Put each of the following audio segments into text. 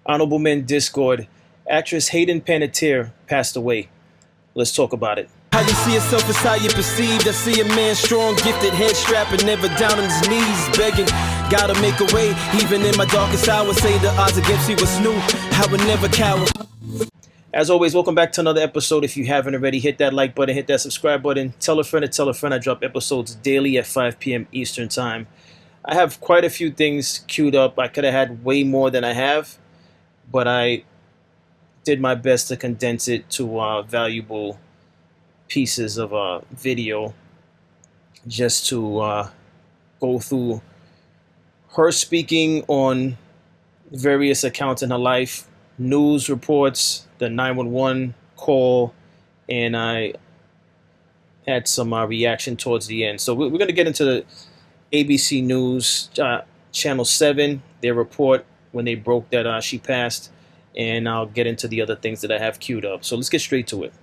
Honorable Men Discord. Actress Hayden Panettiere passed away. Let's talk about it. How you see yourself is how you perceived. I see a man strong, gifted, head strapping, never down on his knees, begging. Gotta make a way, even in my darkest hour. Say the odds against me was new. I would never cower. As always, welcome back to another episode. If you haven't already, hit that like button, hit that subscribe button. Tell a friend to tell a friend. I drop episodes daily at 5 p.m. Eastern Time. I have quite a few things queued up. I could have had way more than I have, but I did my best to condense it to valuable pieces of video just to go through her speaking on various accounts in her life, news reports, the 911 call, and I had some reaction towards the end. So we're going to get into the ABC News, Channel 7, their report when they broke that she passed, and I'll get into the other things that I have queued up. So let's get straight to it.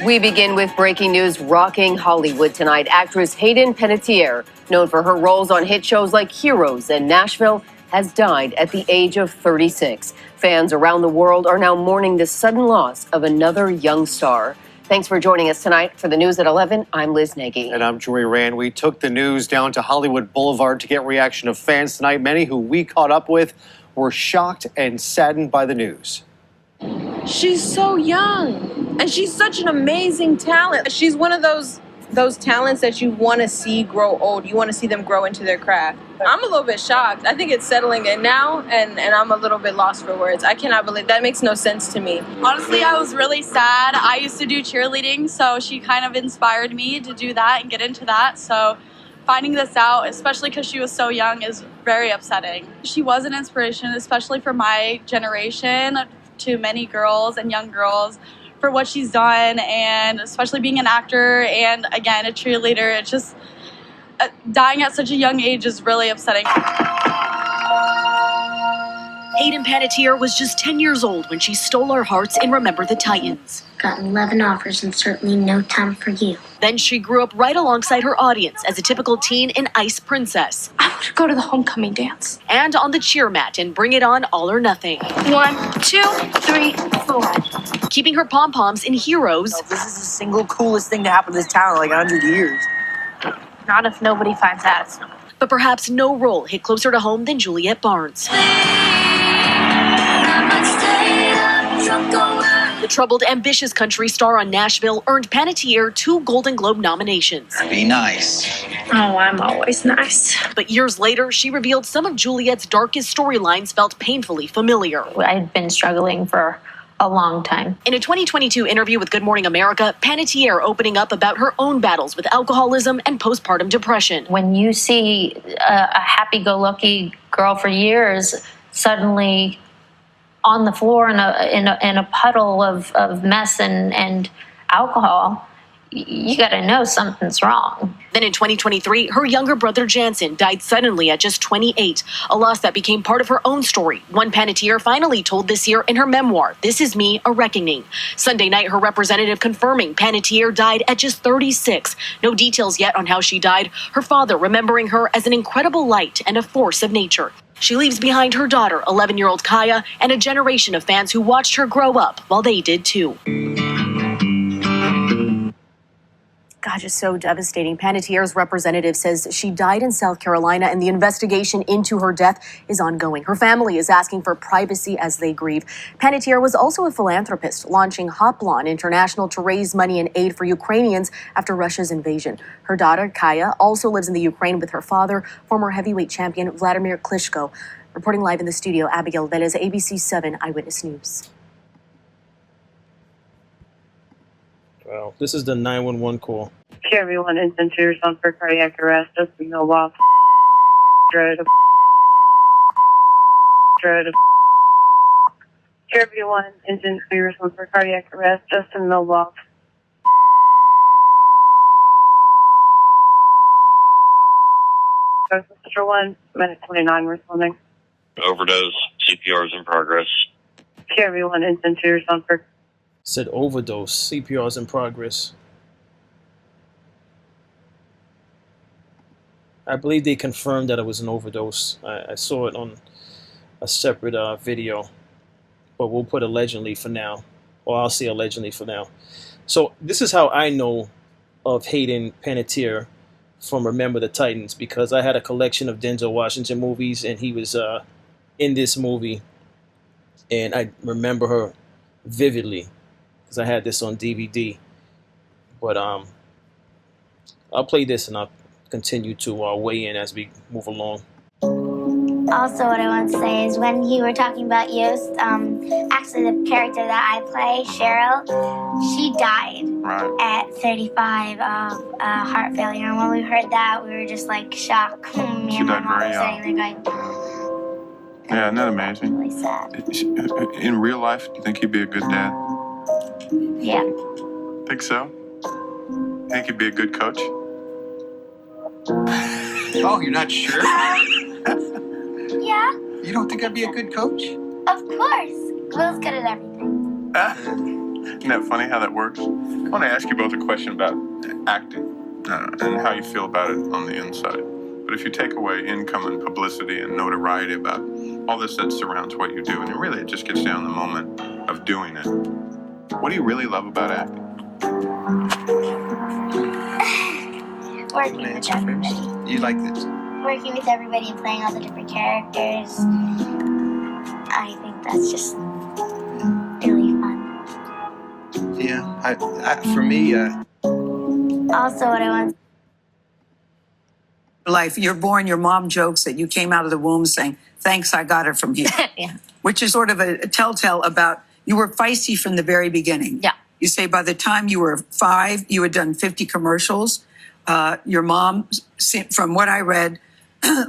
We begin with breaking news rocking Hollywood tonight. Actress Hayden Panettiere, known for her roles on hit shows like Heroes and Nashville, has died at the age of 36. Fans around the world are now mourning the sudden loss of another young star. Thanks for joining us tonight. For the news at 11, I'm Liz Nagy. And I'm Joy Rand. We took the news down to Hollywood Boulevard to get reaction of fans tonight. Many who we caught up with were shocked and saddened by the news. She's so young, and she's such an amazing talent. She's one of those talents that you want to see grow old. You want to see them grow into their craft. I'm a little bit shocked. I think it's settling in now, and I'm a little bit lost for words. I cannot believe that. Makes no sense to me. Honestly, I was really sad. I used to do cheerleading, so she kind of inspired me to do that and get into that. So finding this out, especially because she was so young, is very upsetting. She was an inspiration, especially for my generation, to many girls and young girls, for what she's done, and especially being an actor and, again, a cheerleader. It's just dying at such a young age is really upsetting. Hayden Panettiere was just 10 years old when she stole our hearts in Remember the Titans. Got 11 offers and certainly no time for you. Then she grew up right alongside her audience as a typical teen in Ice Princess. I want to go to the homecoming dance. And on the cheer mat in Bring It On, All or Nothing. 1, 2, 3, 4. Keeping her pom-poms in Heroes. This is the single coolest thing to happen to this town in like 100 years. Not if nobody finds out. But perhaps no role hit closer to home than Juliet Barnes. The troubled, ambitious country star on Nashville earned Panettiere 2 Golden Globe nominations. Be nice. Oh, I'm always nice. But years later, she revealed some of Juliet's darkest storylines felt painfully familiar. I'd been struggling for a long time. In a 2022 interview with Good Morning America, Panettiere opening up about her own battles with alcoholism and postpartum depression. When you see a happy-go-lucky girl for years suddenly on the floor in a puddle of mess and alcohol, you got to know something's wrong. Then in 2023, her younger brother Jansen died suddenly at just 28, a loss that became part of her own story, one Panettiere finally told this year in her memoir, This Is Me, A Reckoning. Sunday night, her representative confirming Panettiere died at just 36. No details yet on how she died, her father remembering her as an incredible light and a force of nature. She leaves behind her daughter, 11-year-old Kaya, and a generation of fans who watched her grow up while they did too. God, just so devastating. Panettiere's representative says she died in South Carolina and the investigation into her death is ongoing. Her family is asking for privacy as they grieve. Panettiere was also a philanthropist, launching Hoplon International to raise money and aid for Ukrainians after Russia's invasion. Her daughter, Kaya, also lives in the Ukraine with her father, former heavyweight champion Vladimir Klitschko. Reporting live in the studio, Abigail Velez, ABC 7 Eyewitness News. Wow, this is the 911 call. Okay, everyone, instant to your son for cardiac arrest. Just no loss. Dread. Okay, everyone, instant to your son for cardiac arrest. Justin Milwaukee. Mr. 1, minute 29, responding. Overdose. CPR is in progress. Okay, everyone, instant to your son for. Said overdose. CPR is in progress. I believe they confirmed that it was an overdose. I saw it on a separate video, but we'll put allegedly for now, or I'll say allegedly for now. So this is how I know of Hayden Panettiere from Remember the Titans, because I had a collection of Denzel Washington movies, and he was in this movie, and I remember her vividly because I had this on DVD. But I'll play this and I'll continue to weigh in as we move along. Also, what I want to say is when you were talking about Yost, actually the character that I play, Cheryl, she died at 35 of heart failure. And when we heard that, we were just like shocked. Me and my mom were sitting there going, yeah, isn't that amazing? Really sad. In real life, do you think you'd be a good dad? Yeah. Think so? Think you'd be a good coach? Oh, you're not sure? Yeah, You don't think I'd be a good coach? of course. Will's good at everything. Isn't that funny how that works? I want to ask you both a question about acting and how you feel about it on the inside. But if you take away income and publicity and notoriety about all this that surrounds what you do, and really it just gets down to the moment of doing it, what do you really love about acting? Working with everybody. You like this? Working with everybody and playing all the different characters. I think that's just really fun. Yeah. For me, Also, what I want life. You're born, your mom jokes that you came out of the womb saying, thanks, I got it from here. Yeah. Which is sort of a telltale about you were feisty from the very beginning. Yeah. You say by the time you were 5, you had done 50 commercials. Your mom, from what I read,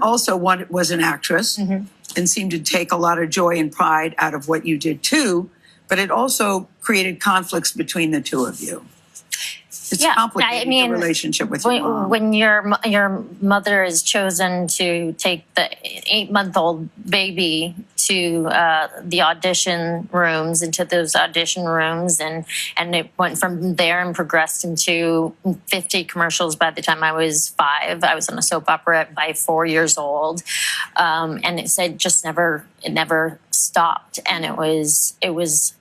also was an actress and seemed to take a lot of joy and pride out of what you did too. But it also created conflicts between the two of you. It's complicated, the relationship with your mom. When your mother is chosen to take the 8-month-old baby to the audition rooms, into those audition rooms, and it went from there and progressed into 50 commercials by the time I was 5. I was on a soap opera by 4 years old, and it said it never stopped, and it was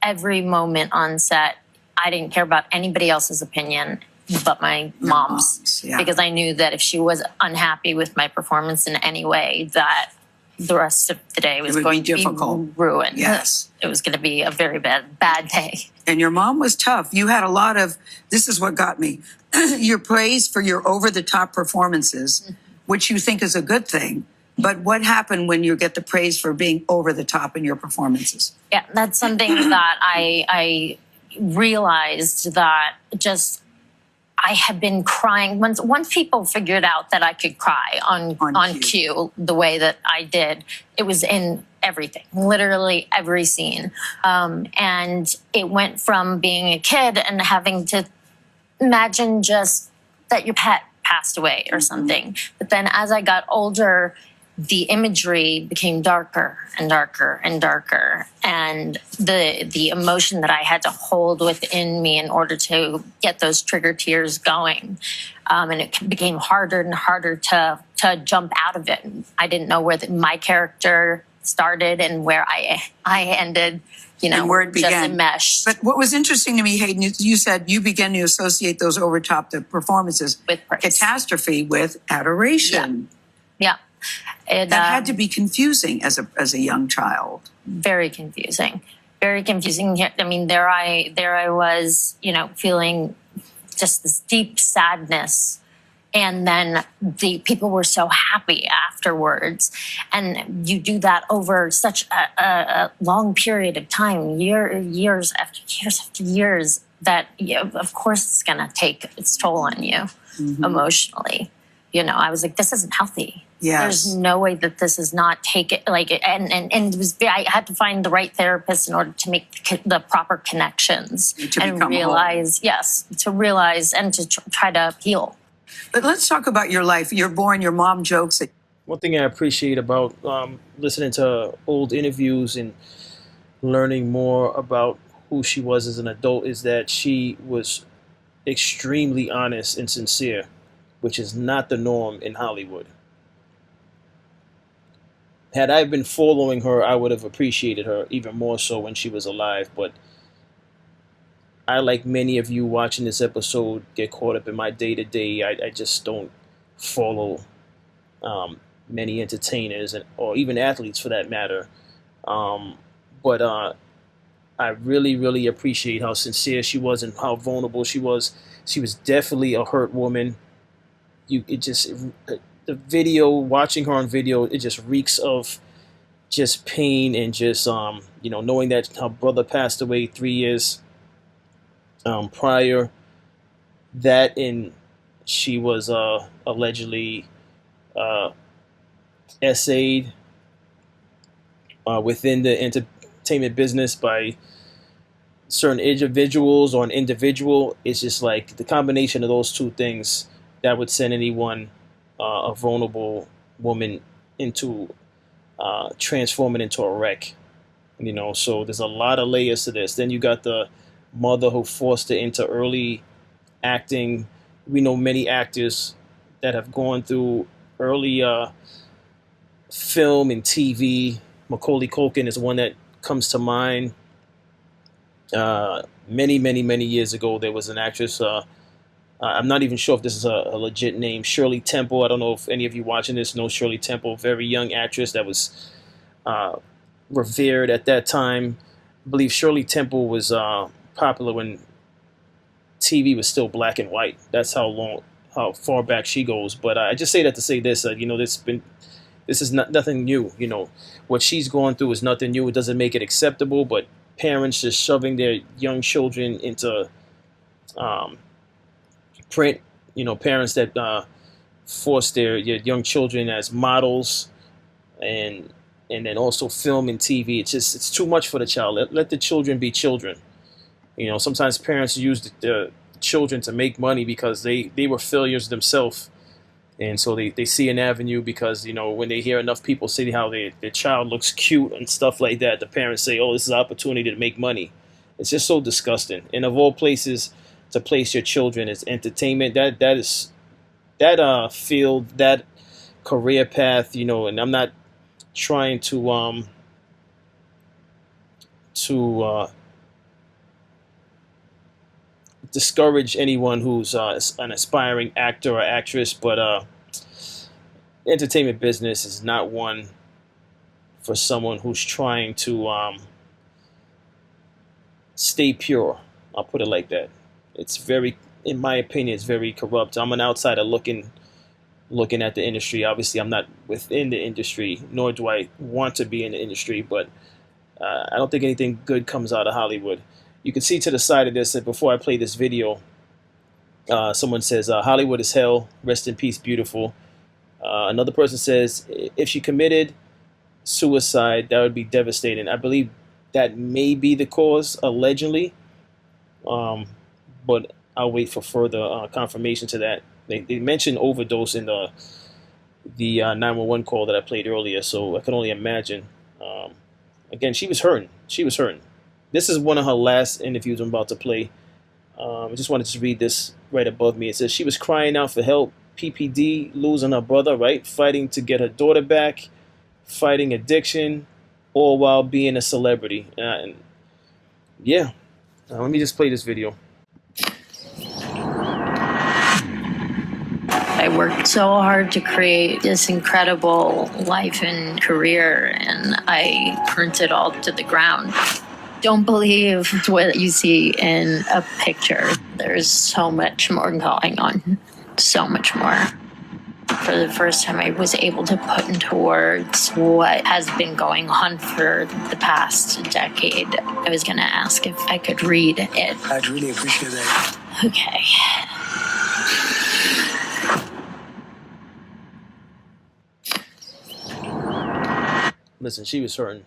every moment on set. I didn't care about anybody else's opinion but my mom's, because I knew that if she was unhappy with my performance in any way, that the rest of the day was going to be ruined. Yes. It was going to be a very bad day. And your mom was tough. You had a lot of, this is what got me, your praise for your over-the-top performances, which you think is a good thing. But what happened when you get the praise for being over the top in your performances? Yeah, that's something that I realized that I had been crying. Once people figured out that I could cry on cue the way that I did, it was in everything, literally every scene. And it went from being a kid and having to imagine just that your pet passed away or something. But then as I got older, the imagery became darker and darker and darker, and the emotion that I had to hold within me in order to get those trigger tears going, and it became harder and harder to jump out of it. I didn't know where my character started and where I ended, and where it began. Just enmeshed. But what was interesting to me, Hayden, you said you began to associate those overtop performances with catastrophe with adoration. Yeah. That had to be confusing as a young child. Very confusing. Very confusing. I mean, there I was, feeling just this deep sadness. And then the people were so happy afterwards. And you do that over such a long period of time, years after years, that of course it's going to take its toll on you emotionally. I was like, this isn't healthy. Yes. There's no way that this is not taken. And it was. I had to find the right therapist in order to make the proper connections and realize, to realize and to try to heal. But let's talk about your life. You're born. Your mom jokes. One thing I appreciate about listening to old interviews and learning more about who she was as an adult is that she was extremely honest and sincere, which is not the norm in Hollywood. Had I been following her, I would have appreciated her even more so when she was alive. But I, like many of you watching this episode, get caught up in my day to day. I just don't follow many entertainers or even athletes for that matter. But I really, really appreciate how sincere she was and how vulnerable she was. She was definitely a hurt woman. The video, watching her on video, it just reeks of just pain and just knowing that her brother passed away 3 years prior. That, and she was allegedly essayed within the entertainment business by certain individuals or an individual. It's just like the combination of those two things that would send anyone, a vulnerable woman, into transforming into a wreck. So there's a lot of layers to this. Then you got the mother who forced her into early acting. We know many actors that have gone through early film and TV. Macaulay Culkin is one that comes to mind. Many, many, many years ago, there was an actress. I'm not even sure if this is a legit name. Shirley Temple. I don't know if any of you watching this know Shirley Temple. Very young actress that was revered at that time. I believe Shirley Temple was popular when TV was still black and white. That's how far back she goes. But I just say that to say this. This is nothing new. What she's going through is nothing new. It doesn't make it acceptable. But parents just shoving their young children into print. Parents that force their young children as models, and then also film and TV. It's too much for the child. Let the children be children. Sometimes parents use the children to make money because they were failures themselves. And so they see an avenue because, when they hear enough people say how their child looks cute and stuff like that, the parents say, oh, this is an opportunity to make money. It's just so disgusting. And of all places to place your children is entertainment. That field, that career path, and I'm not trying to discourage anyone who's an aspiring actor or actress, but entertainment business is not one for someone who's trying to stay pure. I'll put it like that. It's very, in my opinion, it's very corrupt. I'm an outsider looking at the industry. Obviously, I'm not within the industry, nor do I want to be in the industry, but I don't think anything good comes out of Hollywood. You can see to the side of this that before I play this video, someone says, Hollywood is hell, rest in peace, beautiful. Another person says, if she committed suicide, that would be devastating. I believe that may be the cause, allegedly, but I'll wait for further confirmation to that. They mentioned overdose in the 911 call that I played earlier, so I can only imagine. Again, she was hurting. This is one of her last interviews I'm about to play. I just wanted to read this right above me. It says, she was crying out for help, PPD, losing her brother, right? Fighting to get her daughter back, fighting addiction, all while being a celebrity. Let me just play this video. I worked so hard to create this incredible life and career, and I burnt it all to the ground. Don't believe what you see in a picture. There's so much more going on, so much more. For the first time, I was able to put into words what has been going on for the past decade. I was going to ask if I could read it. I'd really appreciate that. Okay. Listen, she was hurting.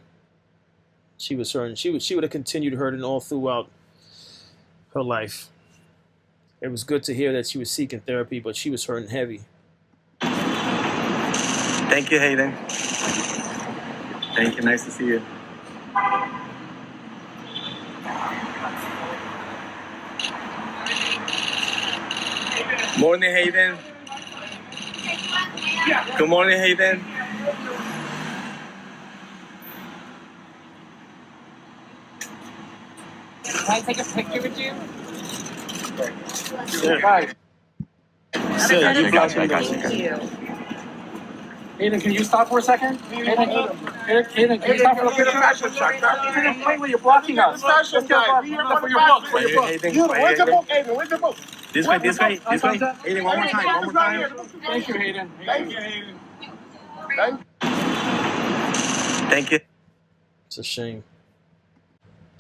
She would have continued hurting all throughout her life. It was good to hear that she was seeking therapy, but she was hurting heavy. Thank you, Hayden. Thank you. Nice to see you. Morning, Hayden. Good morning, Hayden. Can I take a picture with you? Sir. Right. Sir, you got Thank you. Hayden, can you stop for a second? Hayden, can you stop for a bit of fashion check? Hayden, wait, wait, you're blocking us. Let's get for your book. For your book. Where's the book, Hayden? Where's the book? This way, this way, this way. Hayden, one more time, one more time. Thank you, Hayden. Thank you, Hayden. Thank you. It's a shame.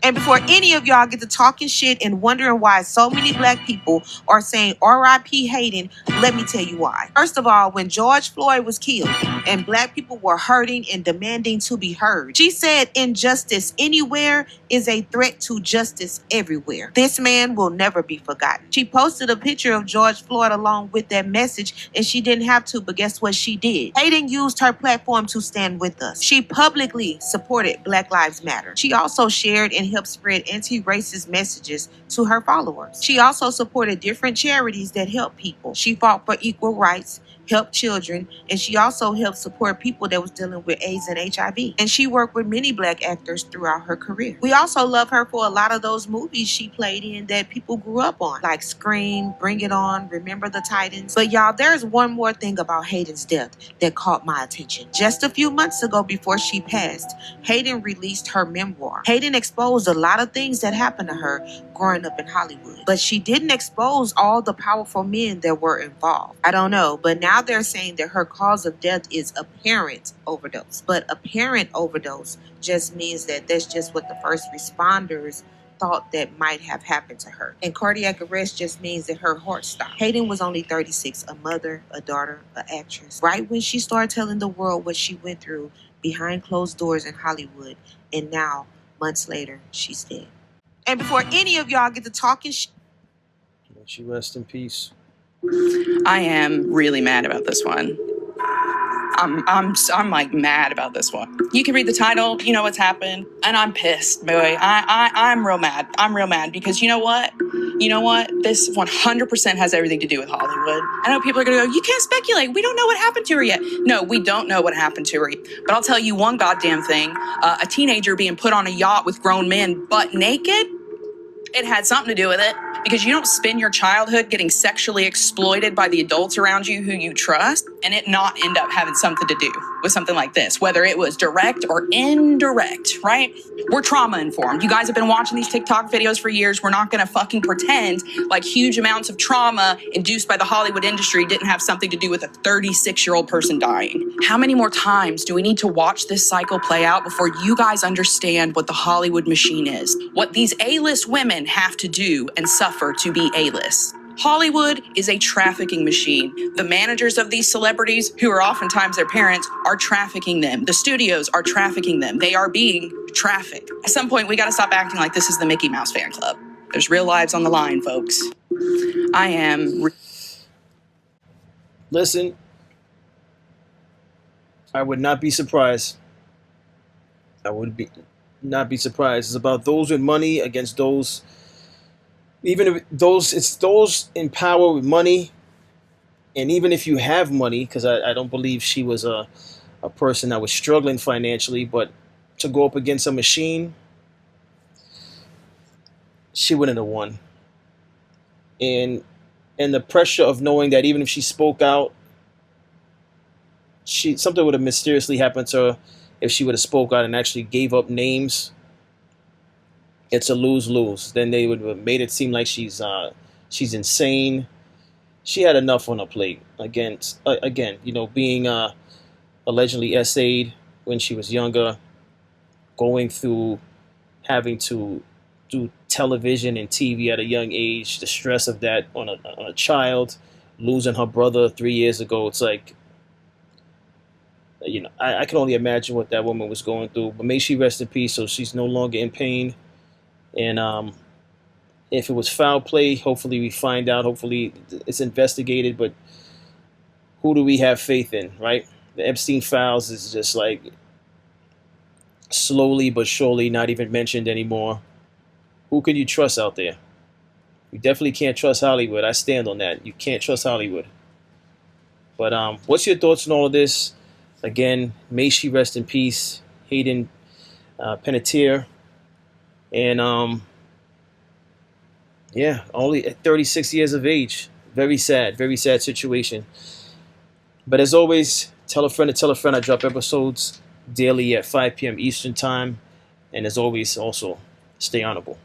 And before any of y'all get to talking shit and wondering why so many black people are saying R.I.P. Hayden, let me tell you why. First of all, when George Floyd was killed and black people were hurting and demanding to be heard, she said injustice anywhere is a threat to justice everywhere. This man will never be forgotten. She posted a picture of George Floyd along with that message, and she didn't have to, but guess what she did? Hayden used her platform to stand with us. She publicly supported Black Lives Matter. She also shared and helped spread anti-racist messages to her followers. She also supported different charities that help people. She fought for equal rights, helped children, and she also helped support people that was dealing with AIDS and HIV. And she worked with many black actors throughout her career. We also love her for a lot of those movies she played in that people grew up on, like Scream, Bring It On, Remember the Titans. But y'all, there's one more thing about Hayden's death that caught my attention. Just a few months ago before she passed, Hayden released her memoir. Hayden exposed a lot of things that happened to her growing up in Hollywood, but she didn't expose all the powerful men that were involved. I don't know, but now they're saying that her cause of death is apparent overdose. But apparent overdose just means that that's just what the first responders thought that might have happened to her. And cardiac arrest just means that her heart stopped. Hayden was only 36, a mother, a daughter, an actress. Right when she started telling the world what she went through behind closed doors in Hollywood, and now, months later, she's dead. And before any of y'all get to talking shit, May she rest in peace. I am really mad about this one. I'm like mad about this one. You can read the title, you know what's happened, and I'm pissed, boy. I'm real mad. I'm real mad because you know what? You know what? This 100% has everything to do with Hollywood. I know people are gonna go, you can't speculate. We don't know what happened to her yet. No, we don't know what happened to her. But I'll tell you one goddamn thing. A teenager being put on a yacht with grown men butt naked, it had something to do with it, because you don't spend your childhood getting sexually exploited by the adults around you who you trust and it not end up having something to do with something like this, whether it was direct or indirect, right? We're trauma informed. You guys have been watching these TikTok videos for years. We're not gonna fucking pretend like huge amounts of trauma induced by the Hollywood industry didn't have something to do with a 36-year-old person dying. How many more times do we need to watch this cycle play out before you guys understand what the Hollywood machine is? What these A-list women have to do and suffer to be A-list. Hollywood is a trafficking machine. The managers of these celebrities, who are oftentimes their parents, are trafficking them. The studios are trafficking them. They are being trafficked. At some point, we gotta stop acting like this is the Mickey Mouse fan club. There's real lives on the line, folks. Listen, I would not be surprised. I would not be surprised. It's about those with money against those, even if it's those in power with money. And even if you have money, because I don't believe she was a person that was struggling financially, but to go up against a machine, she wouldn't have won. And the pressure of knowing that even if she spoke out, something would have mysteriously happened to her if she would have spoke out and actually gave up names. It's a lose-lose. Then they would have made it seem like she's insane. She had enough on her plate. Again, being allegedly essayed when she was younger, going through having to do television and TV at a young age, the stress of that on a child, losing her brother 3 years ago. It's like, I can only imagine what that woman was going through. But may she rest in peace. So she's no longer in pain. And if it was foul play, hopefully we find out. Hopefully it's investigated. But who do we have faith in, right? The Epstein files is just like slowly but surely not even mentioned anymore. Who can you trust out there? You definitely can't trust Hollywood. I stand on that. You can't trust Hollywood. But what's your thoughts on all of this? Again, may she rest in peace, Hayden Panettiere. And Yeah, only at 36 years of age. Very sad situation. But as always, tell a friend to tell a friend. I drop episodes daily at 5 p.m. Eastern Time. And as always, also, stay honorable.